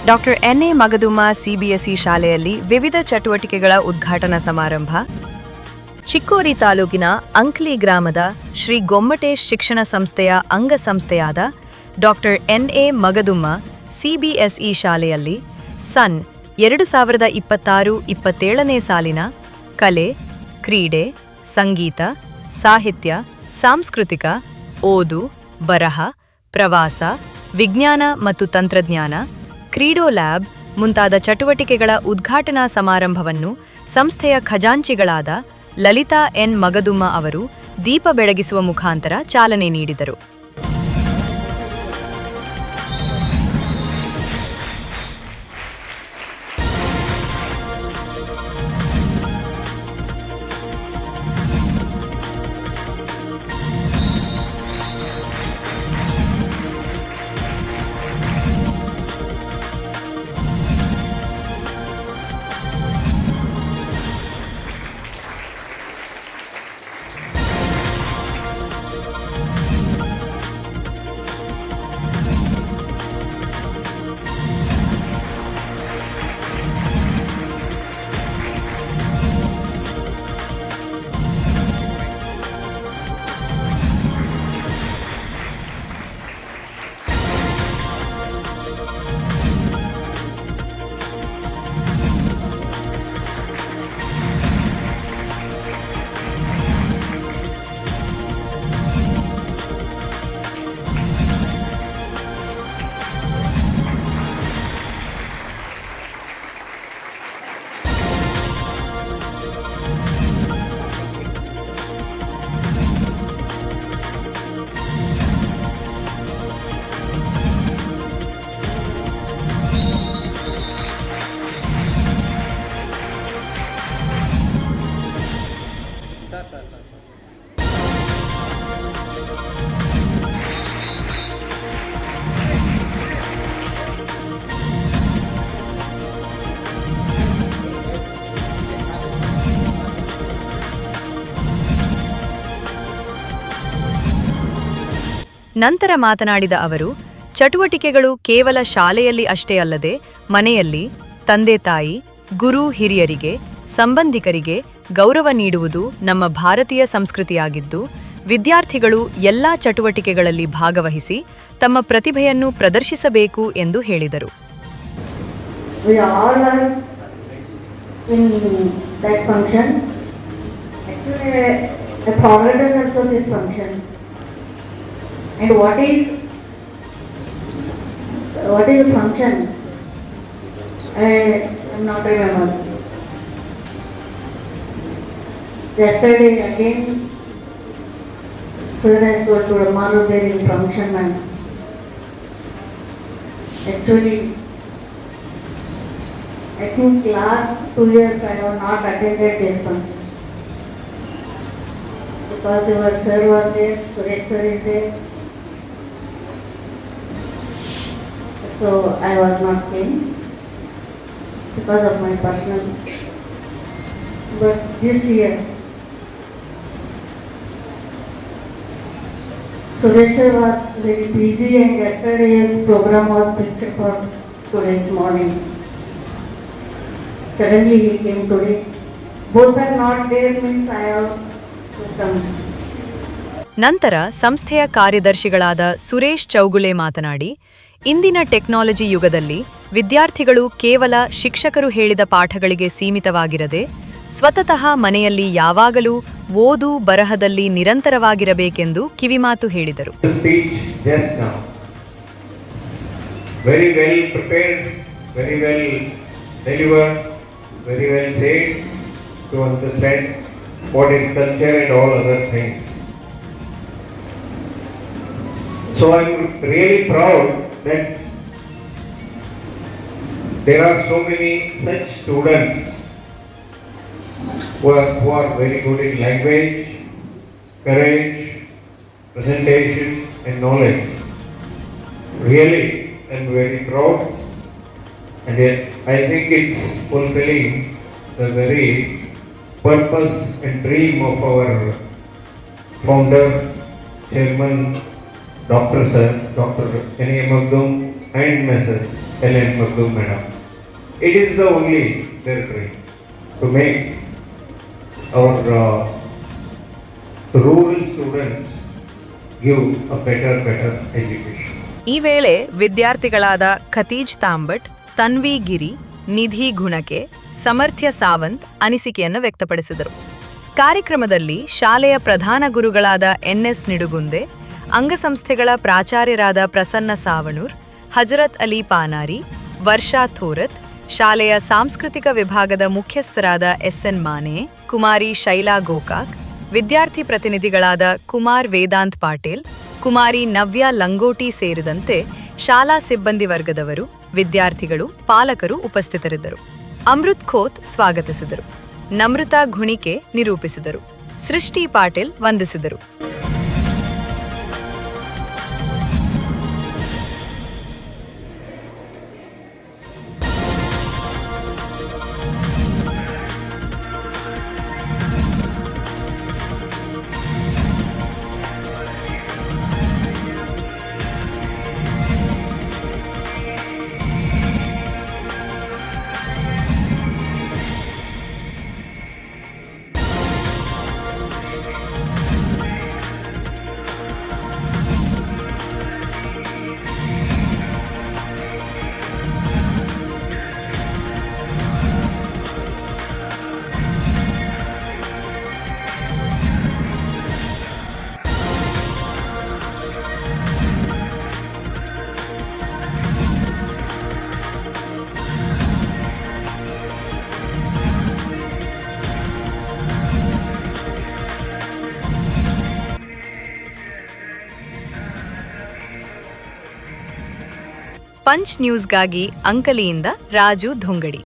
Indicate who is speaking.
Speaker 1: Doctor ಎನ್.ಎ. Magadum CBSE ಶಾಲೆಯಲ್ಲಿ ವಿವಿಧ ಚಟುವಟಿಕೆಗಳ ಉದ್ಘಾಟನಾ ಸಮಾರಂಭ. ಚಿಕ್ಕೋಡಿ ತಾಲೂಕಿನ ಅಂಕ್ಲಿ ಗ್ರಾಮದ ಶ್ರೀ ಗೊಮ್ಮಟೇಶ್ ಶಿಕ್ಷಣ ಸಂಸ್ಥೆಯ ಅಂಗಸಂಸ್ಥೆಯಾದ ಡಾಕ್ಟರ್ ಎನ್.ಎ. ಮಗದುಮ್ಮ ಸಿಬಿಎಸ್ಇ ಶಾಲೆಯಲ್ಲಿ ಸನ್ 2026-27ನೇ ಸಾಲಿನ ಕಲೆ, ಕ್ರೀಡೆ, ಸಂಗೀತ, ಸಾಹಿತ್ಯ, ಸಾಂಸ್ಕೃತಿಕ, ಓದು, ಬರಹ, ಪ್ರವಾಸ, ವಿಜ್ಞಾನ ಮತ್ತು ತಂತ್ರಜ್ಞಾನ, ಕ್ರೀಡೋ ಲ್ಯಾಬ್ ಮುಂತಾದ ಚಟುವಟಿಕೆಗಳ ಉದ್ಘಾಟನಾ ಸಮಾರಂಭವನ್ನು ಸಂಸ್ಥೆಯ ಖಜಾಂಚಿಗಳಾದ ಲಲಿತಾ ಎನ್. ಮಗದುಮ್ಮ ಅವರು ದೀಪ ಬೆಳಗಿಸುವ ಮುಖಾಂತರ ಚಾಲನೆ ನೀಡಿದರು. ನಂತರ ಮಾತನಾಡಿದ ಅವರು, ಚಟುವಟಿಕೆಗಳು ಕೇವಲ ಶಾಲೆಯಲ್ಲಿ ಅಷ್ಟೇ ಅಲ್ಲದೆ ಮನೆಯಲ್ಲಿ ತಂದೆ ತಾಯಿ, ಗುರು ಹಿರಿಯರಿಗೆ, ಸಂಬಂಧಿಕರಿಗೆ ಗೌರವ ನೀಡುವುದು ನಮ್ಮ ಭಾರತೀಯ ಸಂಸ್ಕೃತಿಯಾಗಿದ್ದು, ವಿದ್ಯಾರ್ಥಿಗಳು ಎಲ್ಲಾ ಚಟುವಟಿಕೆಗಳಲ್ಲಿ ಭಾಗವಹಿಸಿ ತಮ್ಮ ಪ್ರತಿಭೆಯನ್ನು ಪ್ರದರ್ಶಿಸಬೇಕು ಎಂದು ಹೇಳಿದರು.
Speaker 2: And what is the function? I am not remember. Yesterday again, sir has told to tomorrow there is function, man. Actually, I think last 2 years I have not attended this function because our sir was there, Suresh sir is there. So I was not came because of my personal. But this year, Suresh sir was very busy and yesterday's program was fixed for today's morning. Suddenly he came today. Both are not there means I have to come.
Speaker 1: ನಂತರ ಸಂಸ್ಥೆಯ ಕಾರ್ಯದರ್ಶಿಗಳಾದ ಸುರೇಶ್ ಚೌಗುಲೆ ಮಾತನಾಡಿ, ಇಂದಿನ technology ಯುಗದಲ್ಲಿ ವಿದ್ಯಾರ್ಥಿಗಳು ಕೇವಲ ಶಿಕ್ಷಕರು ಹೇಳಿದ ಪಾಠಗಳಿಗೆ ಸೀಮಿತವಾಗಿರದೆ ಸ್ವತಃ ಮನೆಯಲ್ಲಿ ಯಾವಾಗಲೂ ಓದು ಬರಹದಲ್ಲಿ ನಿರಂತರವಾಗಿರಬೇಕೆಂದು ಕಿವಿಮಾತು ಹೇಳಿದರು.
Speaker 3: So I'm really proud that there are so many such students who are very good in language, courage, presentation and knowledge. Really, I'm very proud, and I think it's fulfilling the very purpose and dream of our founder, Chairman, Dr. N.A. Magdum and Mrs. Ellen Magdum Madam. It is the only their dream to make our rural students give a better education.
Speaker 1: ಈ ವೇಳೆ ವಿದ್ಯಾರ್ಥಿಗಳಾದ ಖತೀಜ್ ತಾಂಬಟ್, ತನ್ವಿ ಗಿರಿ, ನಿಧಿ ಗುಣಕೆ, ಸಮರ್ಥ್ಯ ಸಾವಂತ್ ಅನಿಸಿಕೆಯನ್ನು ವ್ಯಕ್ತಪಡಿಸಿದರು. ಕಾರ್ಯಕ್ರಮದಲ್ಲಿ ಶಾಲೆಯ ಪ್ರಧಾನ ಗುರುಗಳಾದ N S ನಿಡುಗುಂದೆ, ಅಂಗಸಂಸ್ಥೆಗಳ ಪ್ರಾಚಾರ್ಯರಾದ Prasanna ಸಾವಣೂರ್, Hazrat Ali ಪಾನಾರಿ, ವರ್ಷಾ ಥೋರತ್, ಶಾಲೆಯ ಸಾಂಸ್ಕೃತಿಕ ವಿಭಾಗದ ಮುಖ್ಯಸ್ಥರಾದ ಎಸ್ಎನ್ ಮಾನೆ, ಕುಮಾರಿ ಶೈಲಾ ಗೋಕಾಕ್, ವಿದ್ಯಾರ್ಥಿ ಪ್ರತಿನಿಧಿಗಳಾದ ಕುಮಾರ್ ವೇದಾಂತ್ ಪಾಟೀಲ್, ಕುಮಾರಿ ನವ್ಯಾ ಲಂಗೋಟಿ ಸೇರಿದಂತೆ ಶಾಲಾ ಸಿಬ್ಬಂದಿ ವರ್ಗದವರು, ವಿದ್ಯಾರ್ಥಿಗಳು, ಪಾಲಕರು ಉಪಸ್ಥಿತರಿದ್ದರು. ಅಮೃತ್ ಖೋತ್ ಸ್ವಾಗತಿಸಿದರು. ನಮೃತಾ ಘುಣಿಕೆ ನಿರೂಪಿಸಿದರು. ಸೃಷ್ಟಿ ಪಾಟೀಲ್ ವಂದಿಸಿದರು. ಪಂಚ್ ನ್ಯೂಸ್ಗಾಗಿ ಅಂಕಲಿಯಿಂದ ರಾಜು ಧೊಂಗಡಿ.